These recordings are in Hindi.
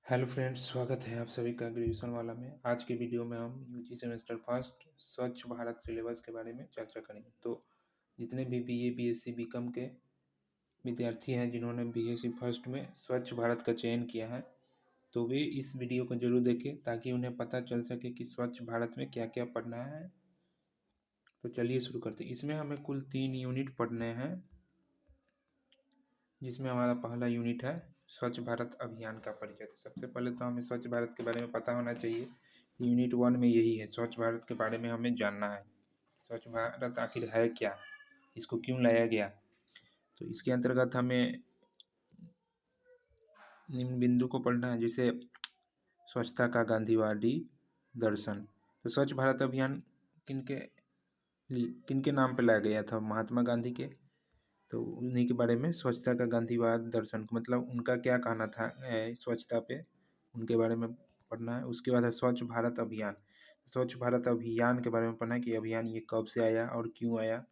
हेलो फ्रेंड्स, स्वागत है आप सभी का ग्रेजुएशन वाला में। आज के वीडियो में हम यूजी सेमेस्टर फर्स्ट स्वच्छ भारत सिलेबस के बारे में चर्चा करेंगे। तो जितने भी बीए, बीएससी, बीकॉम के विद्यार्थी हैं जिन्होंने बीएससी फर्स्ट में स्वच्छ भारत का चयन किया है, तो वे इस वीडियो को जरूर देखें ताकि उन्हें पता चल सके कि स्वच्छ भारत में क्या क्या पढ़ना है। तो चलिए शुरू करते हैं। इसमें हमें कुल 3 यूनिट पढ़ने हैं, जिसमें हमारा पहला यूनिट है स्वच्छ भारत अभियान का परिचय। तो सबसे पहले तो हमें स्वच्छ भारत के बारे में पता होना चाहिए। यूनिट 1 में यही है, स्वच्छ भारत के बारे में हमें जानना है। स्वच्छ भारत आखिर है क्या, इसको क्यों लाया गया। तो इसके अंतर्गत हमें निम्न बिंदु को पढ़ना है, जैसे स्वच्छता का गांधीवादी दर्शन। तो स्वच्छ भारत अभियान किनके किनके नाम पर लाया गया था? महात्मा गांधी के। तो उन्हीं के बारे में स्वच्छता का गांधीवाद दर्शन, मतलब उनका क्या कहना था स्वच्छता पे, उनके बारे में पढ़ना है। उसके बाद है स्वच्छ भारत अभियान। स्वच्छ भारत अभियान के बारे में पढ़ना है कि अभियान ये कब से आया और क्यों आया,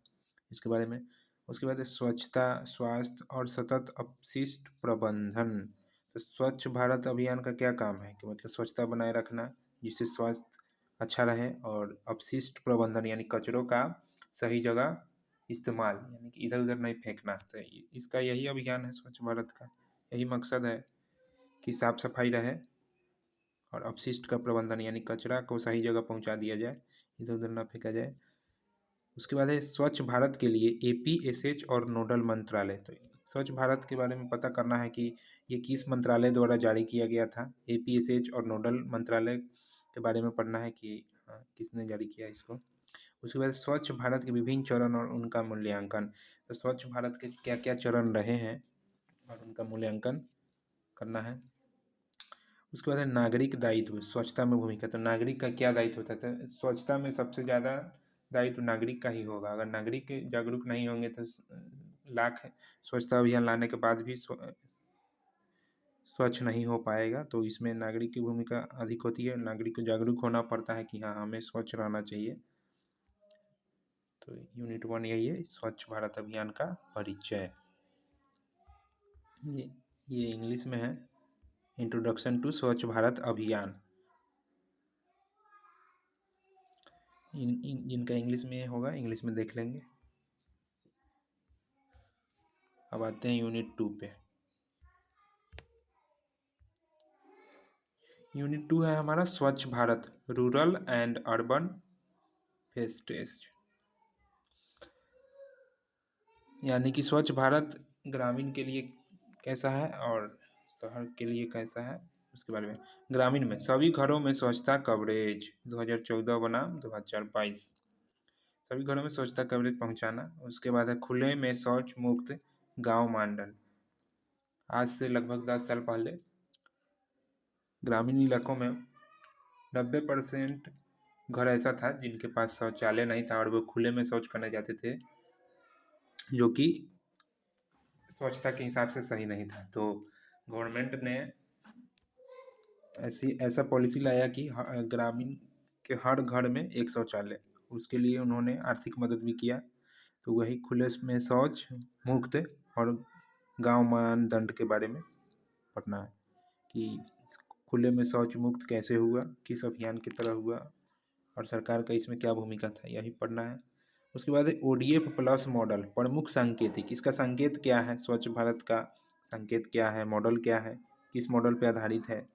इसके बारे में। उसके बाद है स्वच्छता, स्वास्थ्य और सतत अपशिष्ट प्रबंधन। तो स्वच्छ भारत अभियान का क्या काम है कि मतलब स्वच्छता बनाए रखना जिससे स्वास्थ्य अच्छा रहे, और अपशिष्ट प्रबंधन यानी कचरों का सही जगह इस्तेमाल, यानी कि इधर उधर नहीं फेंकना। तो इसका यही अभियान है स्वच्छ भारत का, यही मकसद है कि साफ सफाई रहे और अपशिष्ट का प्रबंधन यानी कचरा को सही जगह पहुंचा दिया जाए, इधर उधर ना फेंका जाए। उसके बाद है स्वच्छ भारत के लिए एपीएसएच और नोडल मंत्रालय। तो स्वच्छ भारत के बारे में पता करना है कि ये किस मंत्रालय द्वारा जारी किया गया था। एपीएसएच और नोडल मंत्रालय के बारे में पढ़ना है कि किसने जारी किया इसको। उसके बाद स्वच्छ भारत के विभिन्न चरण और उनका मूल्यांकन। तो स्वच्छ भारत के क्या क्या चरण रहे हैं और उनका मूल्यांकन करना है। उसके बाद है नागरिक दायित्व, स्वच्छता में भूमिका। तो नागरिक का क्या दायित्व होता है? तो स्वच्छता में सबसे ज़्यादा दायित्व नागरिक का ही होगा। अगर नागरिक जागरूक नहीं होंगे तो लाख स्वच्छता अभियान लाने के बाद भी स्वच्छ नहीं हो पाएगा। तो इसमें नागरिक की भूमिका अधिक होती है। नागरिक को जागरूक होना पड़ता है कि हाँ, हमें स्वच्छ रहना चाहिए। तो यूनिट 1 यही है, स्वच्छ भारत अभियान का परिचय। ये इंग्लिश में है, इंट्रोडक्शन टू स्वच्छ भारत अभियान। जिनका इंग्लिश में होगा इंग्लिश में देख लेंगे। अब आते हैं यूनिट 2 पे। यूनिट 2 है हमारा स्वच्छ भारत रूरल एंड अर्बन फेस्टेज, यानी कि स्वच्छ भारत ग्रामीण के लिए कैसा है और शहर के लिए कैसा है, उसके बारे में। ग्रामीण में सभी घरों में स्वच्छता कवरेज 2014 बनाम 2022, सभी घरों में स्वच्छता कवरेज पहुंचाना। उसके बाद है खुले में शौच मुक्त गांव मानदंड। आज से लगभग 10 साल पहले ग्रामीण इलाकों में 90% घर ऐसा था जिनके पास शौचालय नहीं था और वो खुले में शौच करने जाते थे, जो कि स्वच्छता के हिसाब से सही नहीं था। तो गवर्नमेंट ने ऐसा पॉलिसी लाया कि ग्रामीण के हर घर में एक शौचालय। उसके लिए उन्होंने आर्थिक मदद भी किया। तो वही खुले में शौच मुक्त और गांव मानदंड के बारे में पढ़ना है कि खुले में शौच मुक्त कैसे हुआ, किस अभियान की तरह हुआ और सरकार का इसमें क्या भूमिका था, यही पढ़ना है। उसके बाद है ओडीएफ प्लस मॉडल प्रमुख सांकेतिक। इसका संकेत क्या है, स्वच्छ भारत का संकेत क्या है, मॉडल क्या है, किस मॉडल पे आधारित है।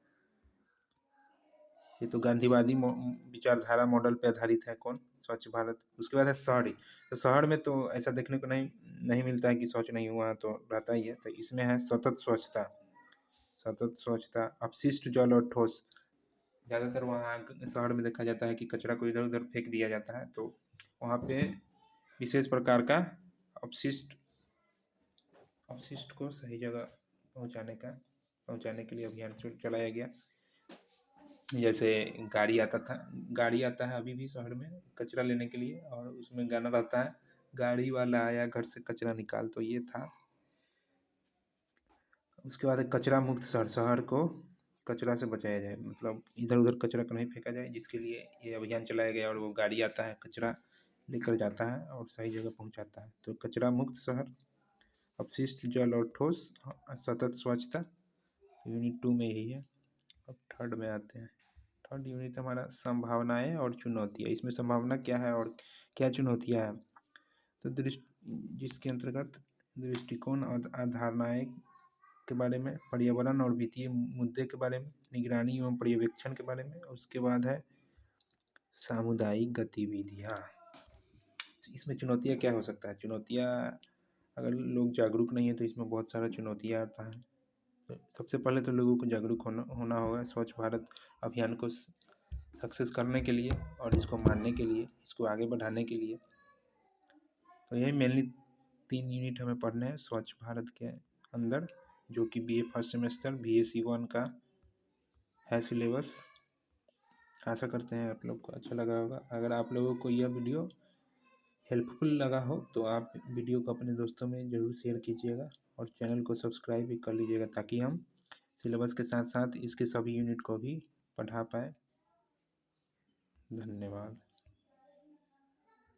ये तो गांधीवादी विचारधारा मॉडल पे आधारित है कौन, स्वच्छ भारत। उसके बाद है शहरी। तो शहर में तो ऐसा देखने को नहीं मिलता है कि शौच नहीं हुआ, तो रहता ही है। तो इसमें है सतत स्वच्छता, सतत स्वच्छता, अपशिष्ट जल और ठोस। ज़्यादातर वहाँ शहर में देखा जाता है कि कचरा को इधर उधर फेंक दिया जाता है, तो वहाँ पे विशेष प्रकार का अपशिष्ट को सही जगह पहुँचाने के लिए अभियान चलाया गया। जैसे गाड़ी आता है अभी भी शहर में कचरा लेने के लिए, और उसमें गाना रहता है, गाड़ी वाला आया घर से कचरा निकाल। तो ये था। उसके बाद कचरा मुक्त शहर, शहर को कचरा से बचाया जाए, मतलब इधर उधर कचरा को नहीं फेंका जाए, जिसके लिए ये अभियान चलाया गया। और वो गाड़ी आता है, कचरा लेकर जाता है और सही जगह पहुंचाता है। तो कचरा मुक्त शहर, अपशिष्ट जल और ठोस, सतत स्वच्छता, यूनिट 2 में यही है। अब थर्ड में आते हैं। थर्ड यूनिट हमारा संभावनाएं और चुनौतियाँ। इसमें संभावना क्या है और क्या चुनौतियाँ हैं, तो जिसके अंतर्गत दृष्टिकोण और अवधारणाएं के बारे में, पर्यावरण और वित्तीय मुद्दे के बारे में, निगरानी एवं पर्यवेक्षण के बारे में। उसके बाद है सामुदायिक गतिविधियाँ। इसमें चुनौतियाँ क्या हो सकता है, चुनौतियाँ अगर लोग जागरूक नहीं है तो इसमें बहुत सारा चुनौतियाँ आता है। तो सबसे पहले तो लोगों को जागरूक होना होगा स्वच्छ भारत अभियान को सक्सेस करने के लिए और इसको मानने के लिए, इसको आगे बढ़ाने के लिए। तो यही मेनली 3 यूनिट हमें पढ़ने हैं स्वच्छ भारत के अंदर, जो कि BA फर्स्ट सेमेस्टर BA-C1 का है सिलेबस। आशा करते हैं आप लोग को अच्छा लगा होगा। अगर आप लोगों को यह वीडियो हेल्पफुल लगा हो तो आप वीडियो को अपने दोस्तों में ज़रूर शेयर कीजिएगा और चैनल को सब्सक्राइब भी कर लीजिएगा, ताकि हम सिलेबस के साथ साथ इसके सभी यूनिट को भी पढ़ा पाए। धन्यवाद।